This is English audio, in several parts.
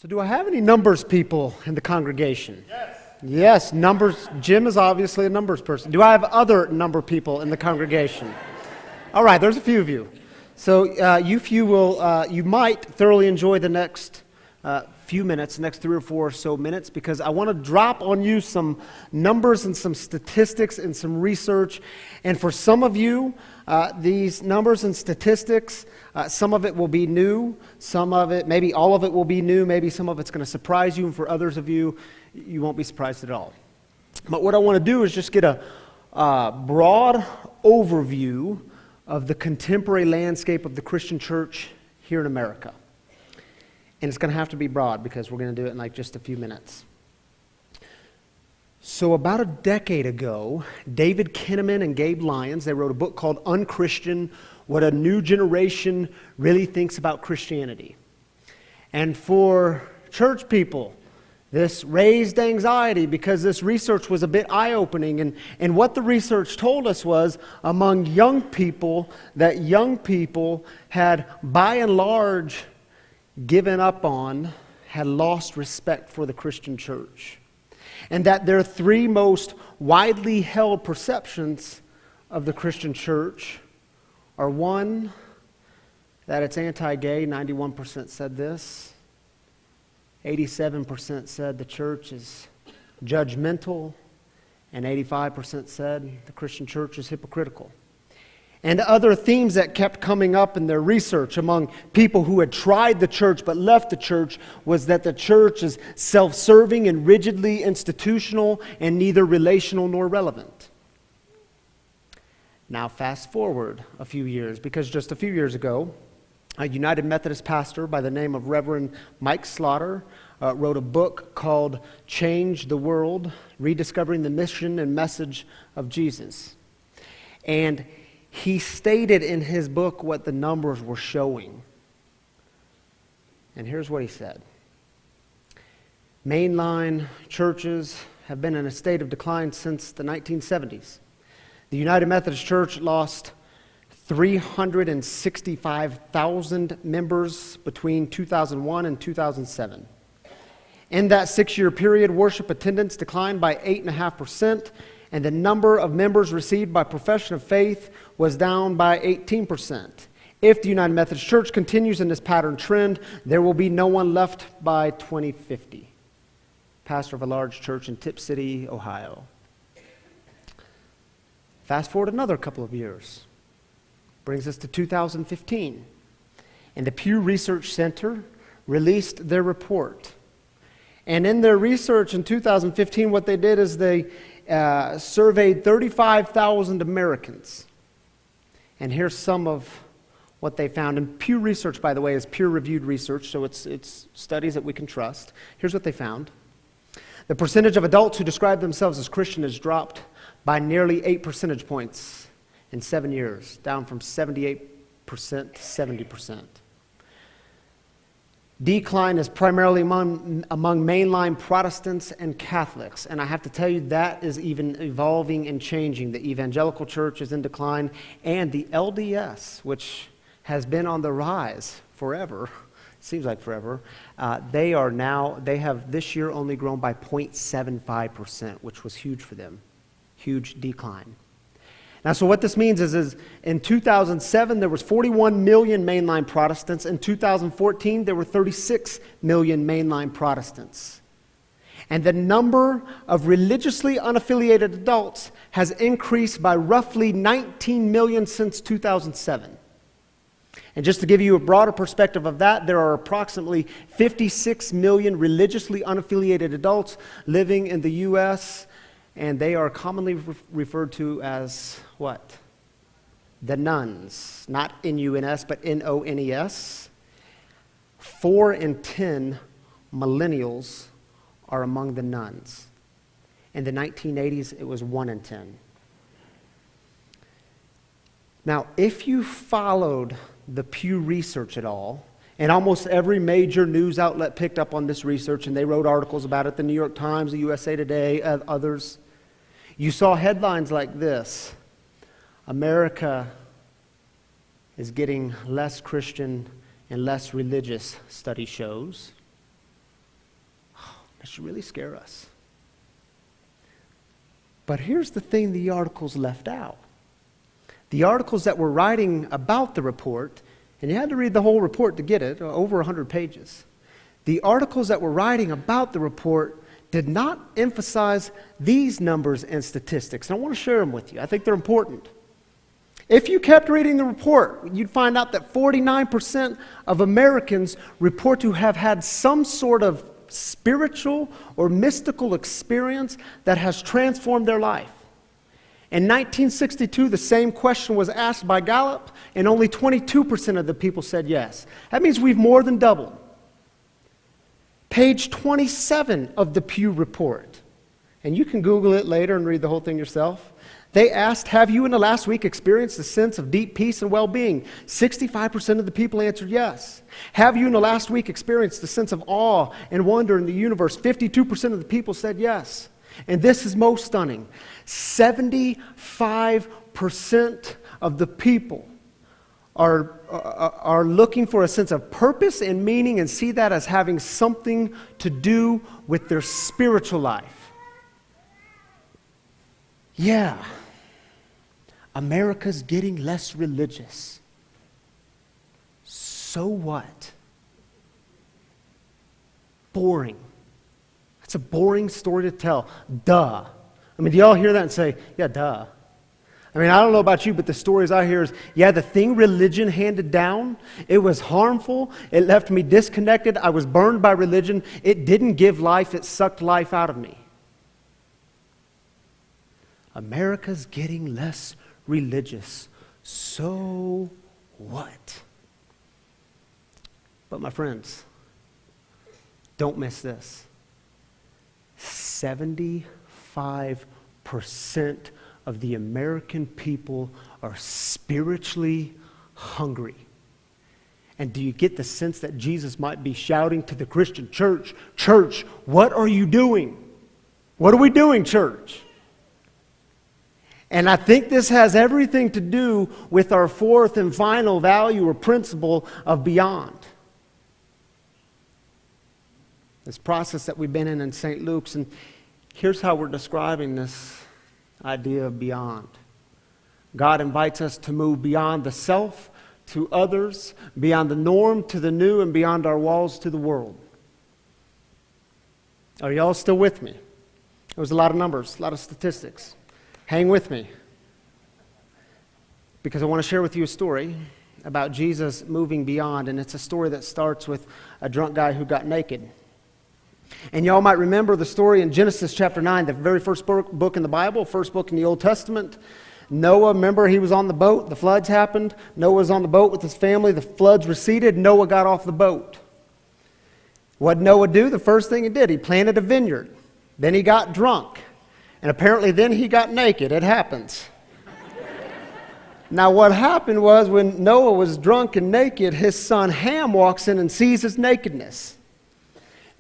So do I have any numbers people in the congregation? Yes, numbers. Jim is obviously a numbers person. Do I have other number people in the congregation? All right, there's a few of you. So you might thoroughly enjoy the next few minutes, next 3 or 4 or so minutes, because I want to drop on you some numbers and some statistics and some research. And for some of you, these numbers and statistics, some of it will be new, some of it, maybe all of it will be new, maybe some of it's going to surprise you, and for others of you, you won't be surprised at all. But what I want to do is just get a broad overview of the contemporary landscape of the Christian church here in America. And it's going to have to be broad because we're going to do it in like just a few minutes. So about a decade ago, David Kinnaman and Gabe Lyons, they wrote a book called Unchristian: What a New Generation Really Thinks About Christianity. And for church people, this raised anxiety because this research was a bit eye-opening. And what the research told us was, among young people, that young people had, by and large, given up on, had lost respect for the Christian church. And that their three most widely held perceptions of the Christian church are: one, that it's anti-gay, 91% said this. 87% said the church is judgmental, and 85% said the Christian church is hypocritical. And other themes that kept coming up in their research among people who had tried the church but left the church was that the church is self-serving and rigidly institutional and neither relational nor relevant. Now fast forward a few years, because just a few years ago, a United Methodist pastor by the name of Reverend Mike Slaughter wrote a book called Change the World: Rediscovering the Mission and Message of Jesus. And he stated in his book what the numbers were showing. And here's what he said. Mainline churches have been in a state of decline since the 1970s. The United Methodist Church lost 365,000 members between 2001 and 2007. In that 6-year period, worship attendance declined by 8.5%, and the number of members received by profession of faith was down by 18%. If the United Methodist Church continues in this pattern trend, there will be no one left by 2050. Pastor of a large church in Tip City, Ohio. Fast forward another couple of years. Brings us to 2015. And the Pew Research Center released their report. And in their research in 2015, what they did is they surveyed 35,000 Americans. And here's some of what they found. And Pew Research, by the way, is peer-reviewed research, so it's studies that we can trust. Here's what they found. The percentage of adults who describe themselves as Christian has dropped by nearly 8 percentage points in 7 years, down from 78% to 70%. Decline is primarily among mainline Protestants and Catholics. And I have to tell you, that is even evolving and changing. The evangelical church is in decline, and the LDS, which has been on the rise forever, seems like forever, they have this year only grown by 0.75%, which was huge for them. Huge decline. Now, so what this means is in 2007, there was 41 million mainline Protestants. In 2014, there were 36 million mainline Protestants. And the number of religiously unaffiliated adults has increased by roughly 19 million since 2007. And just to give you a broader perspective of that, there are approximately 56 million religiously unaffiliated adults living in the U.S., and they are commonly referred to as what? The nuns. Not N-U-N-S, but N-O-N-E-S. 4 in 10 millennials are among the nuns. In the 1980s, it was 1 in 10. Now, if you followed the Pew Research at all, and almost every major news outlet picked up on this research, and they wrote articles about it, the New York Times, the USA Today, others. You saw headlines like this: America is getting less Christian and less religious, study shows. That should really scare us. But here's the thing the articles left out. The articles that were writing about the report, and you had to read the whole report to get it, over 100 pages. The articles that were writing about the report did not emphasize these numbers and statistics. And I want to share them with you. I think they're important. If you kept reading the report, you'd find out that 49% of Americans report to have had some sort of spiritual or mystical experience that has transformed their life. In 1962, the same question was asked by Gallup, and only 22% of the people said yes. That means we've more than doubled. Page 27 of the Pew Report, and you can Google it later and read the whole thing yourself. They asked, have you in the last week experienced a sense of deep peace and well-being? 65% of the people answered yes. Have you in the last week experienced a sense of awe and wonder in the universe? 52% of the people said yes. And this is most stunning. 75% of the people are looking for a sense of purpose and meaning and see that as having something to do with their spiritual life. Yeah. America's getting less religious. So what? Boring. It's a boring story to tell. Duh. I mean, do y'all hear that and say, yeah, duh? I mean, I don't know about you, but the stories I hear is, yeah, the thing religion handed down, it was harmful. It left me disconnected. I was burned by religion. It didn't give life. It sucked life out of me. America's getting less religious. So what? But my friends, don't miss this. 75% of the American people are spiritually hungry. And do you get the sense that Jesus might be shouting to the Christian church, "Church, what are you doing? What are we doing, church?" And I think this has everything to do with our fourth and final value or principle of beyond. This process that we've been in St. Luke's, and here's how we're describing this idea of beyond. God invites us to move beyond the self to others, beyond the norm to the new, and beyond our walls to the world. Are y'all still with me? There was a lot of numbers, a lot of statistics. Hang with me, because I want to share with you a story about Jesus moving beyond, and it's a story that starts with a drunk guy who got naked. And y'all might remember the story in Genesis chapter 9, the very first book in the Bible, first book in the Old Testament. Noah, remember, he was on the boat. The floods happened. Noah was on the boat with his family. The floods receded. Noah got off the boat. What did Noah do? The first thing he did, he planted a vineyard. Then he got drunk. And apparently then he got naked. It happens. Now what happened was when Noah was drunk and naked, his son Ham walks in and sees his nakedness.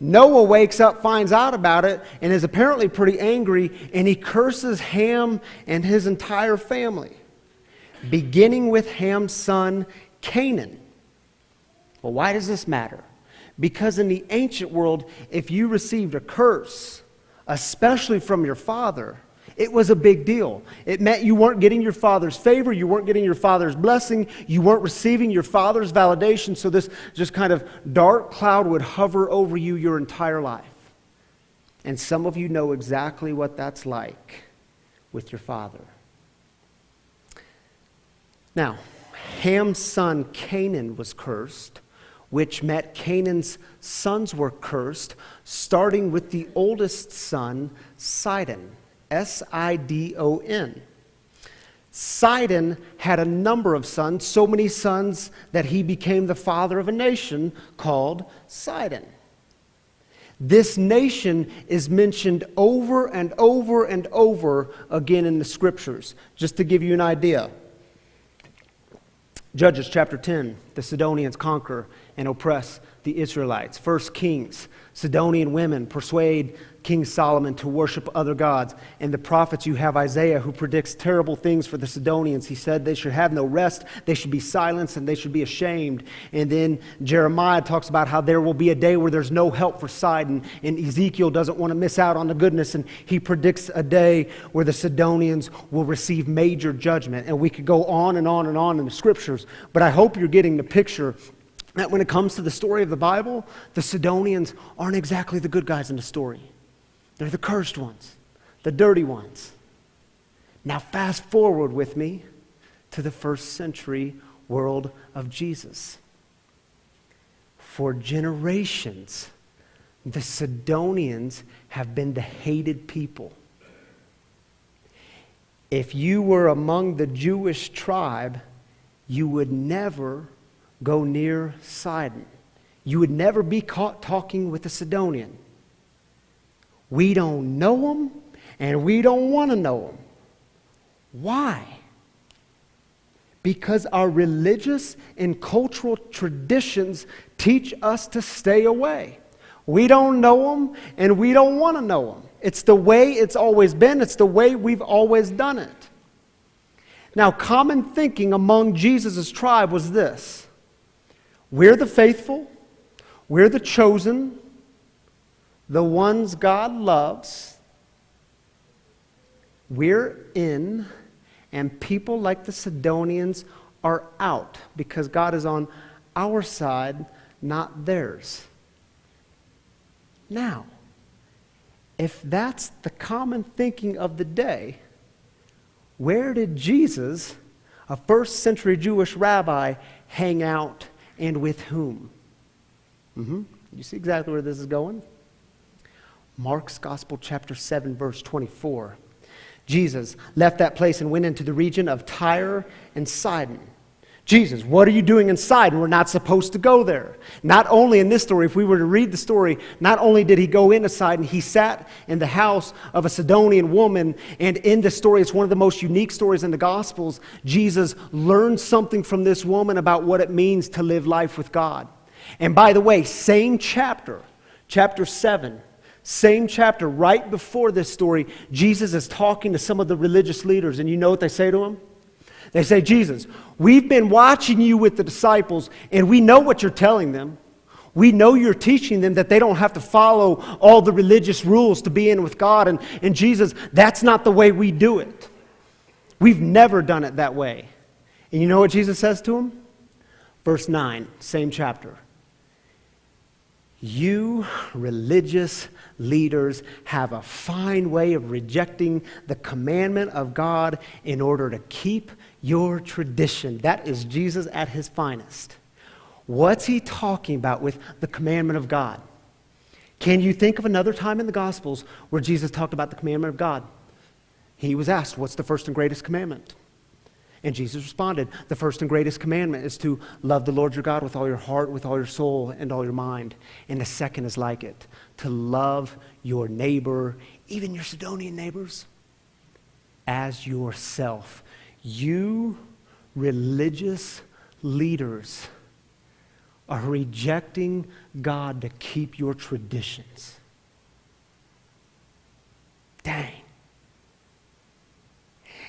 Noah wakes up, finds out about it, and is apparently pretty angry, and he curses Ham and his entire family, beginning with Ham's son Canaan. Well, why does this matter? Because in the ancient world, if you received a curse, especially from your father, it was a big deal. It meant you weren't getting your father's favor, you weren't getting your father's blessing, you weren't receiving your father's validation, so this just kind of dark cloud would hover over you your entire life. And some of you know exactly what that's like with your father. Now, Ham's son Canaan was cursed, which meant Canaan's sons were cursed, starting with the oldest son, Sidon, S-I-D-O-N. Sidon had a number of sons, so many sons that he became the father of a nation called Sidon. This nation is mentioned over and over and over again in the scriptures. Just to give you an idea. Judges chapter 10, the Sidonians conquer and oppress the Israelites. 1 Kings, Sidonian women persuade King Solomon to worship other gods. In the prophets, you have Isaiah, who predicts terrible things for the Sidonians. He said they should have no rest, they should be silenced, and they should be ashamed. And then Jeremiah talks about how there will be a day where there's no help for Sidon. And Ezekiel doesn't want to miss out on the goodness, and he predicts a day where the Sidonians will receive major judgment. And we could go on and on and on in the scriptures, but I hope you're getting the picture that when it comes to the story of the Bible, the Sidonians aren't exactly the good guys in the story. They're the cursed ones, the dirty ones. Now fast forward with me to the first century world of Jesus. For generations, the Sidonians have been the hated people. If you were among the Jewish tribe, you would never go near Sidon. You would never be caught talking with a Sidonian. We don't know them, and we don't want to know them. Why? Because our religious and cultural traditions teach us to stay away. We don't know them, and we don't want to know them. It's the way it's always been. It's the way we've always done it. Now, common thinking among Jesus' tribe was this: we're the faithful, we're the chosen, the ones God loves. We're in, and people like the Sidonians are out because God is on our side, not theirs. Now, if that's the common thinking of the day, where did Jesus, a first century Jewish rabbi, hang out and with whom? You see exactly where this is going? Mark's Gospel, chapter 7, verse 24. Jesus left that place and went into the region of Tyre and Sidon. Jesus, what are you doing in Sidon? We're not supposed to go there. Not only in this story, if we were to read the story, not only did he go into Sidon, he sat in the house of a Sidonian woman. And in the story, it's one of the most unique stories in the Gospels. Jesus learned something from this woman about what it means to live life with God. And by the way, same chapter, chapter 7, same chapter, right before this story, Jesus is talking to some of the religious leaders. And you know what they say to him? They say, Jesus, we've been watching you with the disciples, and we know what you're telling them. We know you're teaching them that they don't have to follow all the religious rules to be in with God. And Jesus, that's not the way we do it. We've never done it that way. And you know what Jesus says to them? Verse 9, same chapter. You religious leaders have a fine way of rejecting the commandment of God in order to keep your tradition. That is Jesus at his finest. What's he talking about with the commandment of God? Can you think of another time in the Gospels where Jesus talked about the commandment of God? He was asked, what's the first and greatest commandment? And Jesus responded, the first and greatest commandment is to love the Lord your God with all your heart, with all your soul, and all your mind. And the second is like it, to love your neighbor, even your Sidonian neighbors, as yourself. You religious leaders are rejecting God to keep your traditions. Dang.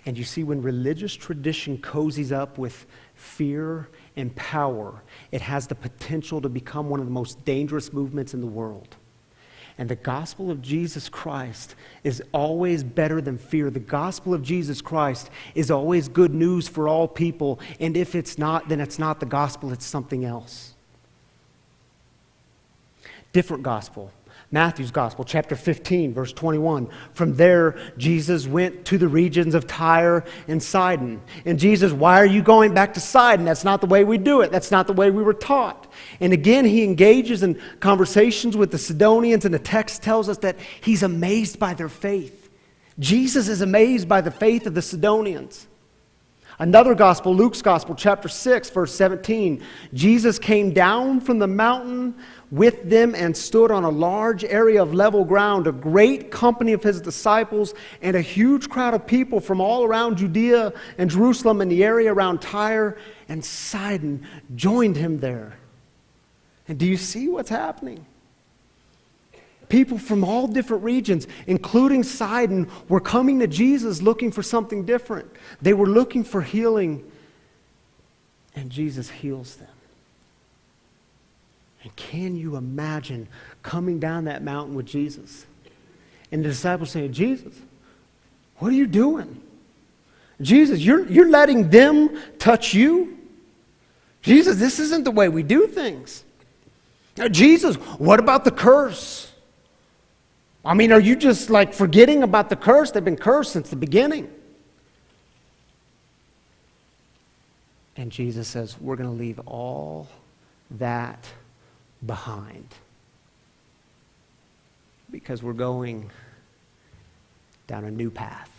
And you see, when religious tradition cozies up with fear and power, it has the potential to become one of the most dangerous movements in the world. And the gospel of Jesus Christ is always better than fear. The gospel of Jesus Christ is always good news for all people. And if it's not, then it's not the gospel, it's something else. Different gospel. Matthew's Gospel, chapter 15, verse 21. From there, Jesus went to the regions of Tyre and Sidon. And Jesus, why are you going back to Sidon? That's not the way we do it. That's not the way we were taught. And again, he engages in conversations with the Sidonians, and the text tells us that he's amazed by their faith. Jesus is amazed by the faith of the Sidonians. Another gospel, Luke's Gospel, chapter 6, verse 17. Jesus came down from the mountain with them and stood on a large area of level ground. A great company of his disciples and a huge crowd of people from all around Judea and Jerusalem and the area around Tyre and Sidon joined him there. And do you see what's happening? people from all different regions, including Sidon, were coming to Jesus looking for something different. They were looking for healing, and Jesus heals them. And can you imagine coming down that mountain with Jesus? And the disciples saying, Jesus, what are you doing? Jesus, you're letting them touch you? Jesus, this isn't the way we do things. Now, Jesus, what about the curse? I mean, are you just like forgetting about the curse? They've been cursed since the beginning. And Jesus says, we're going to leave all that behind. Because we're going down a new path.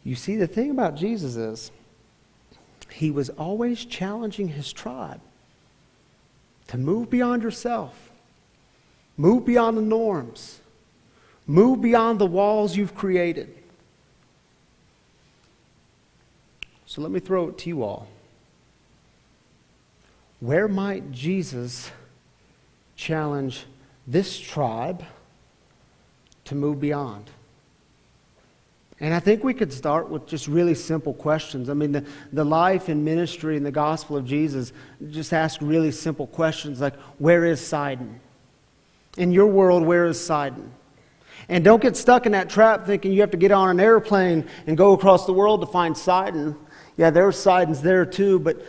You see, the thing about Jesus is, he was always challenging his tribe to move beyond yourself, move beyond the norms, move beyond the walls you've created. So let me throw it to you all. Where might Jesus challenge this tribe to move beyond? And I think we could start with just really simple questions. I mean, the life and ministry and the gospel of Jesus just ask really simple questions like, where is Sidon? In your world, where is Sidon? And don't get stuck in that trap thinking you have to get on an airplane and go across the world to find Sidon. Yeah, there's Sidons there too, but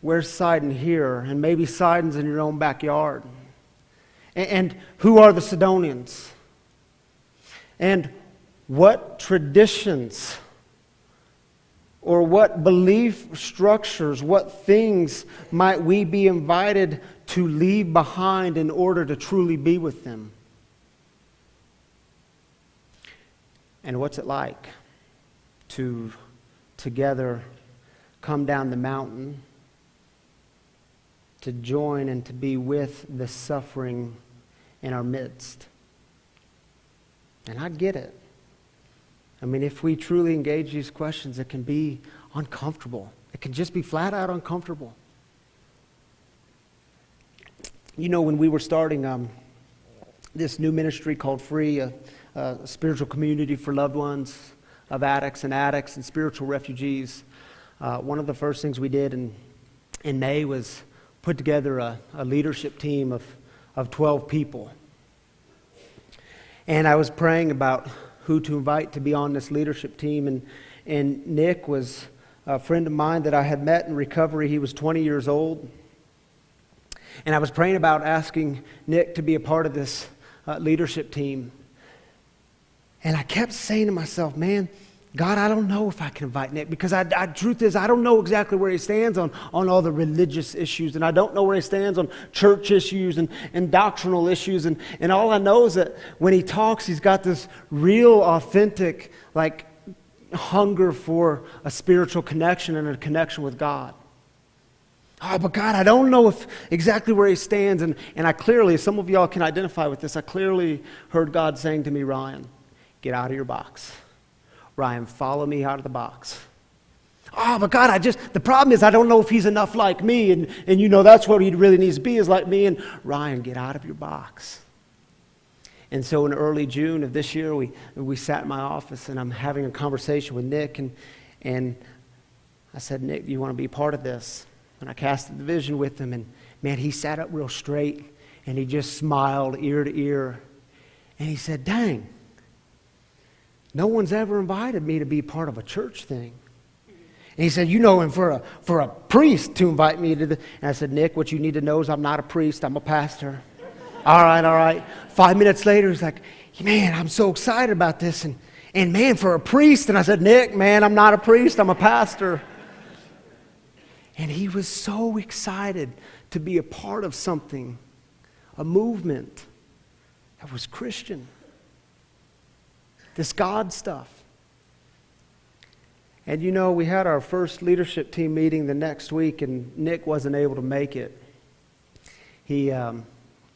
where's Sidon here? And maybe Sidon's in your own backyard. And who are the Sidonians? And what traditions or what belief structures, what things might we be invited to leave behind in order to truly be with them? And what's it like to together come down the mountain to join and to be with the suffering in our midst? And I get it. I mean, if we truly engage these questions, it can be uncomfortable. It can just be flat out uncomfortable. You know, when we were starting this new ministry called Free, a spiritual community for loved ones of addicts and spiritual refugees, one of the first things we did in May was put together a leadership team of 12 people. And I was praying about who to invite to be on this leadership team. And Nick was a friend of mine that I had met in recovery. He was 20 years old. And I was praying about asking Nick to be a part of this leadership team. And I kept saying to myself, man, God, I don't know if I can invite Nick, because truth is, I don't know exactly where he stands on all the religious issues, and I don't know where he stands on church issues and doctrinal issues, and all I know is that when he talks, he's got this real, authentic, like, hunger for a spiritual connection and a connection with God. Oh, but God, I don't know exactly where he stands, and I clearly, some of y'all can identify with this, I clearly heard God saying to me, Ryan, get out of your box. Ryan, follow me out of the box. Oh, but God, the problem is I don't know if he's enough like me, and you know that's what he really needs to be, is like me, and Ryan, get out of your box. And so in early June of this year, we sat in my office, and I'm having a conversation with Nick, and I said, Nick, do you want to be part of this? And I casted the vision with him, and man, he sat up real straight, and he just smiled ear to ear, and he said, dang, no one's ever invited me to be part of a church thing. And he said, you know, and for a priest to invite me to and I said, Nick, what you need to know is I'm not a priest, I'm a pastor. All right. 5 minutes later, he's like, man, I'm so excited about this. And man, for a priest. And I said, Nick, man, I'm not a priest, I'm a pastor. And he was so excited to be a part of something, a movement that was Christian. This God stuff. And you know, we had our first leadership team meeting the next week, and Nick wasn't able to make it. He, a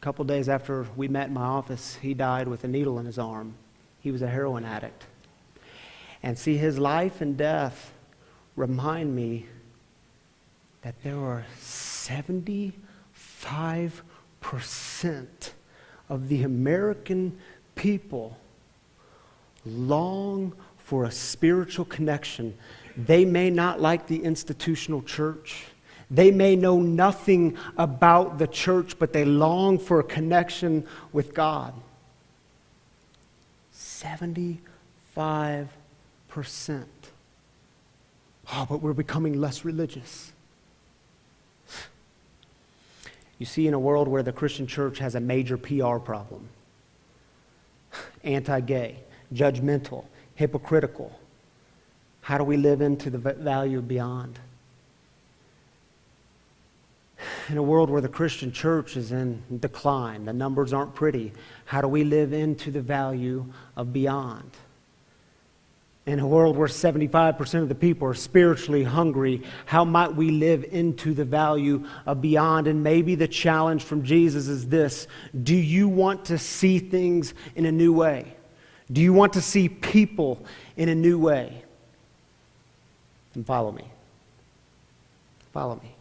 couple days after we met in my office, he died with a needle in his arm. He was a heroin addict. And see, his life and death remind me that there are 75% of the American people long for a spiritual connection. They may not like the institutional church. They may know nothing about the church, but they long for a connection with God. 75%. Oh, but we're becoming less religious. You see, in a world where the Christian church has a major PR problem, anti-gay, judgmental, hypocritical, how do we live into the value of beyond? In a world where the Christian church is in decline, the numbers aren't pretty, how do we live into the value of beyond? In a world where 75% of the people are spiritually hungry, how might we live into the value of beyond? And maybe the challenge from Jesus is this: do you want to see things in a new way? Do you want to see people in a new way? Then follow me. Follow me.